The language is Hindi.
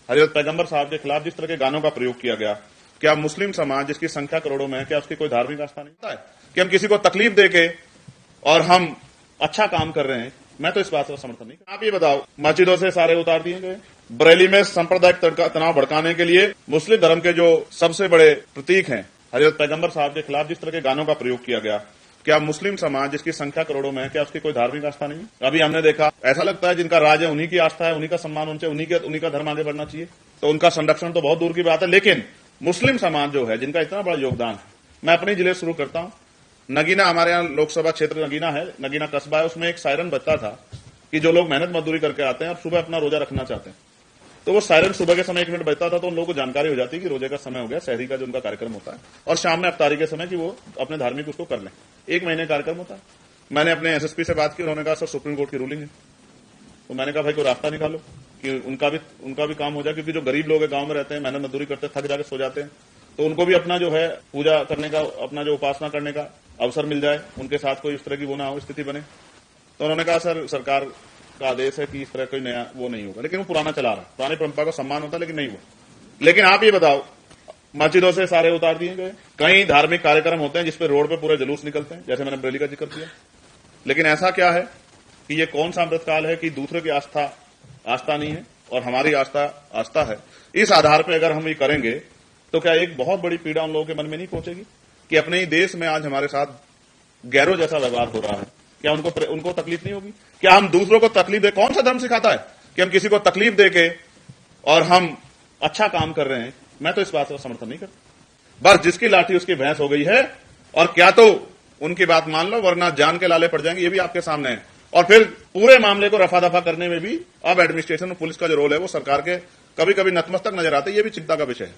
हजरत पैगंबर साहब के खिलाफ जिस तरह के गानों का प्रयोग किया गया, क्या मुस्लिम समाज जिसकी संख्या करोड़ों में है, क्या उसकी कोई धार्मिक आस्था नहीं होता है कि हम किसी को तकलीफ देके और हम अच्छा काम कर रहे हैं? मैं तो इस बात का समर्थन नहीं। आप ये बताओ, मस्जिदों से सारे उतार दिए गए। बरेली में सांप्रदायिक तनाव भड़काने के लिए मुस्लिम धर्म के जो सबसे बड़े प्रतीक हैं, हजरत पैगंबर साहब के खिलाफ जिस तरह के गानों का प्रयोग किया गया, क्या मुस्लिम समाज जिसकी संख्या करोड़ों में है, क्या उसकी कोई धार्मिक आस्था नहीं है? अभी हमने देखा, ऐसा लगता है जिनका राज है उन्हीं की आस्था है, उन्हीं का सम्मान उनसे, उन्हीं का धर्म आगे बढ़ना चाहिए, तो उनका संरक्षण तो बहुत दूर की बात है। लेकिन मुस्लिम समाज जो है, जिनका इतना बड़ा योगदान है, मैं अपने जिले शुरू करता हूं। नगीना, हमारे यहाँ लोकसभा क्षेत्र नगीना है, नगीना कस्बा है, उसमें एक सायरन बजता था कि जो लोग मेहनत मजदूरी करके आते हैं और सुबह अपना रोजा रखना चाहते हैं, तो वो सायरन सुबह के समय 1 मिनट बजता था तो उन लोगों को जानकारी हो जाती है कि रोजे का समय हो गया, शहरी का जो उनका कार्यक्रम होता है, और शाम में अफ्तारी के समय कि वो अपने धार्मिक उसको कर लें। 1 महीने कार्यक्रम होता है। मैंने अपने एसएसपी से बात की, उन्होंने कहा सर सुप्रीम कोर्ट की रूलिंग है। तो मैंने कहा भाई कोई रास्ता निकालो कि उनका भी काम हो जाए, क्योंकि जो गरीब लोग गांव में रहते हैं, मेहनत मजदूरी करते हैं, थक जाके सो जाते हैं, तो उनको भी अपना जो है पूजा करने का, अपना जो उपासना करने का अवसर मिल जाए, उनके साथ कोई इस तरह की वो ना हो स्थिति बने। तो उन्होंने कहा सर सरकार का आदेश है कि इस तरह कोई नया वो नहीं होगा, लेकिन वो पुराना चला रहा है, पुरानी परंपरा का सम्मान होता है, लेकिन नहीं हुआ। लेकिन आप ये बताओ, मस्जिदों से सारे उतार दिए गए। कई धार्मिक कार्यक्रम होते हैं जिसपे रोड पे पूरे जुलूस निकलते हैं, जैसे मैंने बरेली का जिक्र किया। लेकिन ऐसा क्या है कि ये कौन सा अमृतकाल है कि दूसरे की आस्था नहीं है और हमारी आस्था है? इस आधार पर अगर हम ये करेंगे तो क्या एक बहुत बड़ी पीड़ा उन लोगों के मन में नहीं पहुंचेगी कि अपने ही देश में आज हमारे साथ गैरों जैसा व्यवहार हो रहा है? क्या उनको तकलीफ नहीं होगी? क्या हम दूसरों को तकलीफ दे? कौन सा धर्म सिखाता है कि हम किसी को तकलीफ देके और हम अच्छा काम कर रहे हैं? मैं तो इस बात का समर्थन नहीं करता। बस जिसकी लाठी उसकी भैंस हो गई है, और क्या तो उनकी बात मान लो वरना जान के लाले पड़ जाएंगे, ये भी आपके सामने है। और फिर पूरे मामले को रफा दफा करने में भी अब एडमिनिस्ट्रेशन और पुलिस का जो रोल है वो सरकार के कभी कभी नतमस्तक नजर आते हैं, ये भी चिंता का विषय है।